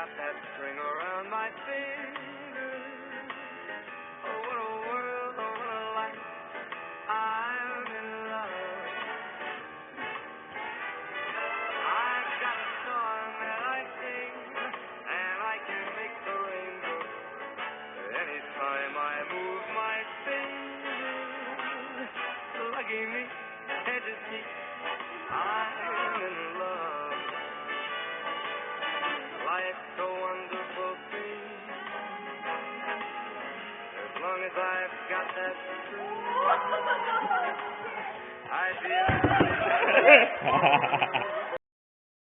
got that string around my finger. Oh, what a world, oh, what a life. I'm in love. I've got a song that I sing, and I can make the rainbow anytime I move my finger. Lucky me, can't you see? I'm in love. Life's a wonderful thing. As long as I've got that string, I feel